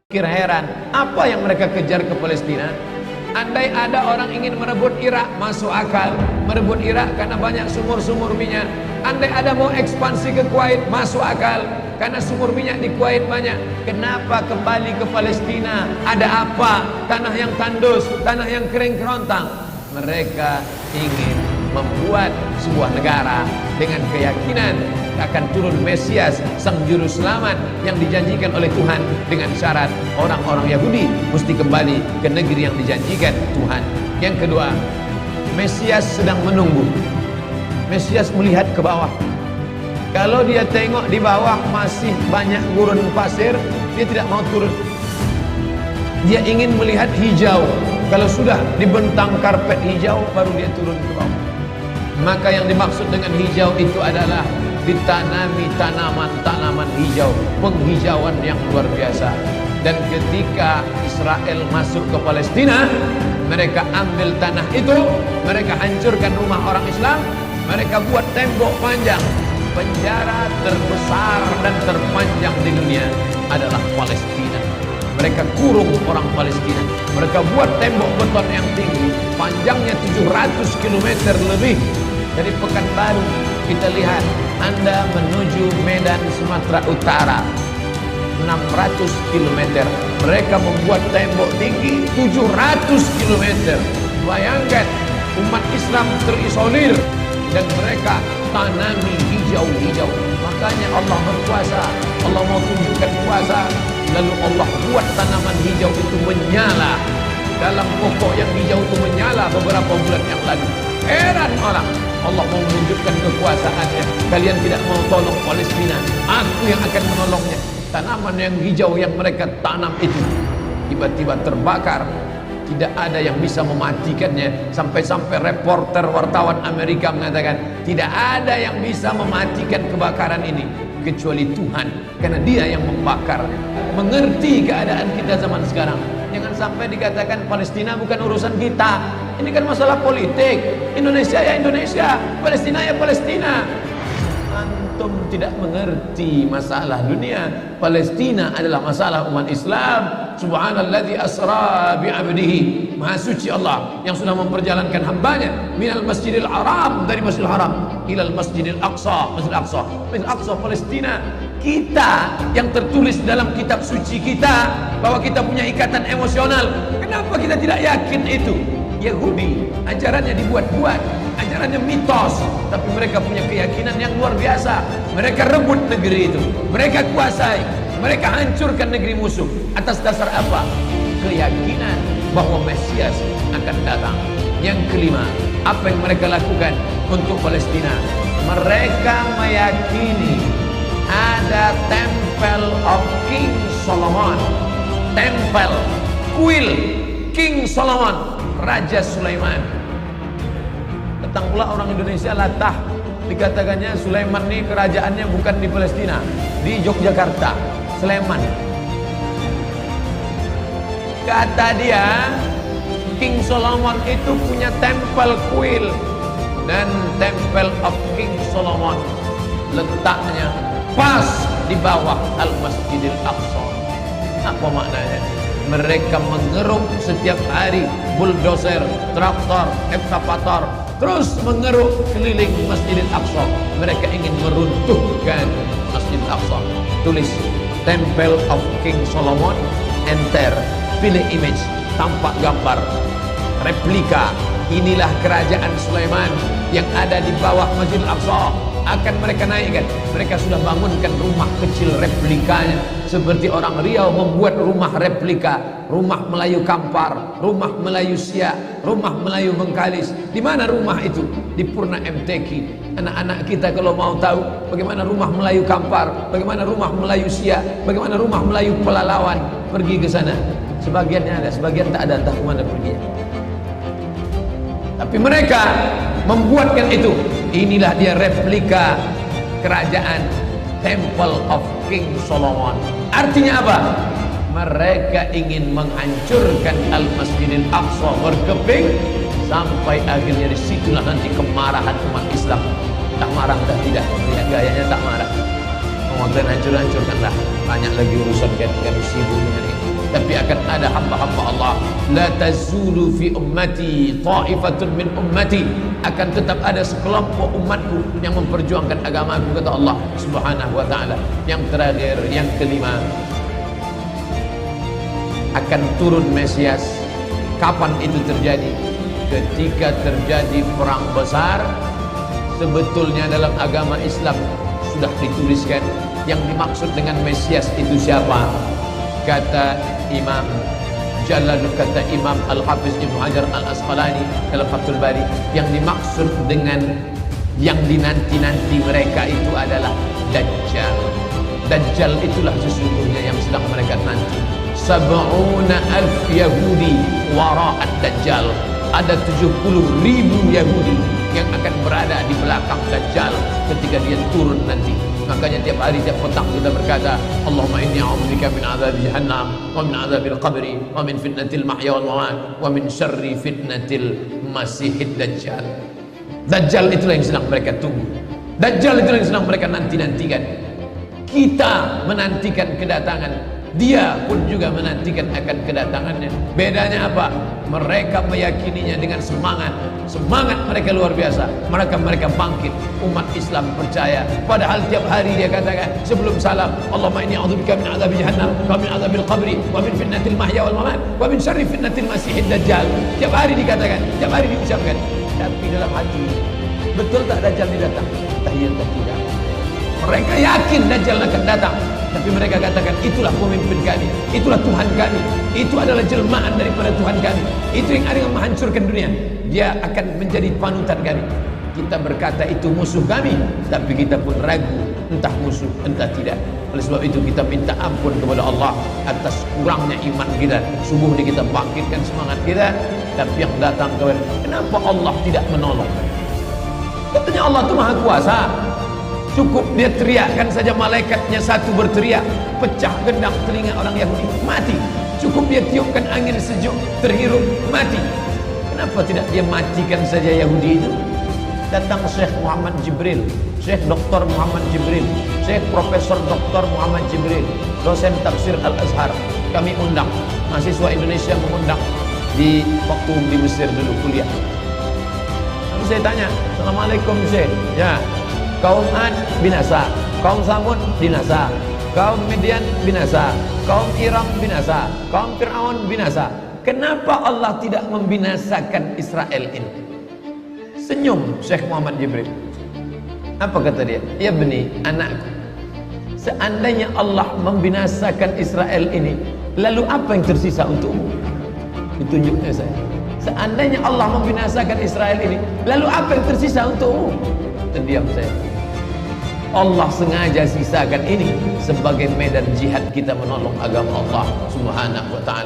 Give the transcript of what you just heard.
Pikir heran, apa yang mereka kejar ke Palestina? Andai ada orang ingin merebut Irak, masuk akal. Merebut Irak karena banyak sumur-sumur minyak. Andai ada mau ekspansi ke Kuwait, masuk akal, karena sumur minyak di Kuwait banyak. Kenapa kembali ke Palestina? Ada apa? Tanah yang tandus, tanah yang kering kerontang. Mereka ingin membuat sebuah negara dengan keyakinan akan turun Mesias, sang juru selamat yang dijanjikan oleh Tuhan, dengan syarat orang-orang Yahudi mesti kembali ke negeri yang dijanjikan Tuhan. Yang kedua, Mesias sedang menunggu. Mesias melihat ke bawah. Kalau dia tengok di bawah masih banyak gurun pasir, dia tidak mau turun. Dia ingin melihat hijau. Kalau sudah dibentang karpet hijau, baru dia turun ke bawah. Maka yang dimaksud dengan hijau itu adalah ditanami tanaman-tanaman hijau, penghijauan yang luar biasa. Dan ketika Israel masuk ke Palestina, mereka ambil tanah itu, mereka hancurkan rumah orang Islam, mereka buat tembok panjang. Penjara terbesar dan terpanjang di dunia adalah Palestina. Mereka kurung orang Palestina. Mereka buat tembok beton yang tinggi, panjangnya 700 km lebih. Dari Pekanbaru kita lihat, Anda menuju Medan Sumatera Utara 600 km. Mereka membuat tembok tinggi 700 km. Bayangkan, umat Islam terisolir dan mereka tanami hijau-hijau. Makanya Allah berkuasa, Allah mau tunjukkan kuasa, lalu Allah buat tanaman hijau itu menyala. Dalam pokok yang hijau itu menyala beberapa bulan yang lalu. Heran orang, Allah mau menunjukkan kekuasaannya. Kalian tidak mau tolong Palestina, aku yang akan menolongnya. Tanaman yang hijau yang mereka tanam itu tiba-tiba terbakar. Tidak ada yang bisa mematikannya. Sampai-sampai reporter wartawan Amerika mengatakan, tidak ada yang bisa mematikan kebakaran ini kecuali Tuhan, karena Dia yang membakarnya. Mengerti keadaan kita zaman sekarang. Jangan sampai dikatakan Palestina bukan urusan kita. Ini kan masalah politik. Indonesia ya Indonesia, Palestina ya Palestina. Antum tidak mengerti masalah dunia. Palestina adalah masalah umat Islam. Subhanalladzi asra bi'abdihi. Maha suci Allah yang sudah memperjalankan hambanya minal masjidil haram, dari masjidil haram, ilal masjidil aqsa, masjidil aqsa. Masjidil aqsa Palestina. Kita yang tertulis dalam kitab suci kita bahwa kita punya ikatan emosional. Kenapa kita tidak yakin itu? Yahudi ajarannya dibuat-buat, ajarannya mitos, tapi mereka punya keyakinan yang luar biasa. Mereka rebut negeri itu, mereka kuasai, mereka hancurkan negeri musuh. Atas dasar apa? Keyakinan bahwa Mesias akan datang. Yang kelima, apa yang mereka lakukan untuk Palestina? Mereka meyakini ada Temple of King Solomon, tempel, kuil King Solomon, Raja Sulaiman. Datang pula orang Indonesia latah, dikatakannya Sulaiman ini kerajaannya bukan di Palestina, di Yogyakarta, Sleman. Kata dia, King Solomon itu punya tempel kuil, dan Temple of King Solomon letaknya pas di bawah Al-Masjidil Aqsa. Apa maknanya? Mereka mengeruk setiap hari bulldozer, traktor, ekskavator, terus mengeruk keliling Masjidil Aqsa. Mereka ingin meruntuhkan Masjidil Aqsa. Tulis Temple of King Solomon, enter, pilih image, tampak gambar replika. Inilah kerajaan Sulaiman yang ada di bawah Masjidil Aqsa. Akan mereka naikkan. Mereka sudah bangunkan rumah kecil replikanya, seperti orang Riau membuat rumah replika, rumah Melayu Kampar, rumah Melayu Siak, rumah Melayu Bengkalis. Di mana rumah itu? Di Purna MTQ. Anak-anak kita kalau mau tahu bagaimana rumah Melayu Kampar, bagaimana rumah Melayu Siak, bagaimana rumah Melayu Pelalawan, pergi ke sana. Sebagiannya ada, sebagian tak ada, entah kemana pergi. Tapi mereka membuatkan itu. Inilah dia replika kerajaan Temple of King Solomon. Artinya apa? Mereka ingin menghancurkan Al-Masjidil Aqsa berkeping, sampai akhirnya disitulah nanti kemarahan umat Islam. Tak marah, tak tidak. Lihat gayanya tak marah. kalian hancur-hancurkanlah. Banyak lagi urusan kami sibuk dengan ini. Tapi akan ada hamba-hamba Allah, la tazulu fi ummati ta'ifatun min ummati, akan tetap ada sekelompok umatku yang memperjuangkan agamaku, kata Allah Subhanahu wa taala. Yang terakhir, yang kelima, akan turun Mesias. Kapan itu terjadi? Ketika terjadi perang besar. Sebetulnya dalam agama Islam sudah dituliskan yang dimaksud dengan Mesias itu siapa. Kata Imam Al-Hafiz Ibnu Hajar Al-Asqalani dalam Fathul Bari, yang dimaksud dengan yang dinanti-nanti mereka itu adalah Dajjal. Dajjal itulah sesungguhnya yang sedang mereka nanti. 70,000 Yahudi wara'ad Dajjal. Ada 70,000 Yahudi yang akan berada di belakang Dajjal ketika dia turun nanti. Makanya tiap hari, tiap petang kita berkata, Allahumma inni a'udzubika min adzabi jahannam wa min adzabil qabri wa min fitnatil mahya wal mamat wa min syarri fitnatil masihid Dajjal. Dajjal itulah yang sedang mereka tunggu. Dajjal itulah yang sedang mereka nanti-nantikan. Kita menantikan kedatangan, dia pun juga menantikan akan kedatangannya. Bedanya apa? Mereka meyakininya dengan semangat. Semangat mereka luar biasa. Mereka bangkit. Umat Islam percaya. Padahal tiap hari dia katakan sebelum salam, Allahumma inni a'udzubika min adzabi jahannam wa min adzabil qabri wa min fitnatil mahya wal mamat wa min syarri fitnatil masihid Dajjal. Tiap hari dikatakan, tiap hari diucapkan. Tapi dalam hati, betul tak Dajjal datang? Tahiyat tidak. Mereka yakin Dajjal akan datang, tapi mereka katakan itulah pemimpin kami, itulah Tuhan kami, itu adalah jelmaan daripada Tuhan kami, itu yang akan menghancurkan dunia, dia akan menjadi panutan kami. Kita berkata itu musuh kami, tapi kita pun ragu, entah musuh entah tidak. Oleh sebab itu kita minta ampun kepada Allah atas kurangnya iman kita. Subuh ini kita bangkitkan semangat kita, tapi yang datang kenapa Allah tidak menolong? Katanya Allah itu maha kuasa. Cukup dia teriakkan saja, malaikatnya satu berteriak, pecah gendang telinga orang Yahudi, mati. Cukup dia tiupkan angin sejuk, terhirup, mati. Kenapa tidak dia matikan saja Yahudi itu? Datang Syekh Muhammad Jibril, Syekh Dr. Muhammad Jibril, Syekh Profesor Dr. Muhammad Jibril, dosen tafsir Al-Azhar. Kami undang, mahasiswa Indonesia mengundang di waktu di Mesir dulu kuliah. Lalu saya tanya, Assalamualaikum Syekh. Ya, kaum Ad binasa, kaum Samud binasa, kaum Midian binasa, kaum Iram binasa, kaum Fir'aun binasa. Kenapa Allah tidak membinasakan Israel ini? Senyum Syekh Muhammad Jibril. Apa kata dia? Ya beni, anakku, seandainya Allah membinasakan Israel ini, lalu apa yang tersisa untukmu? Ditunjuknya saya. Seandainya Allah membinasakan Israel ini, lalu apa yang tersisa untukmu? Terdiam saya. Allah sengaja sisakan ini sebagai medan jihad kita menolong agama Allah Subhanahu wa ta'ala.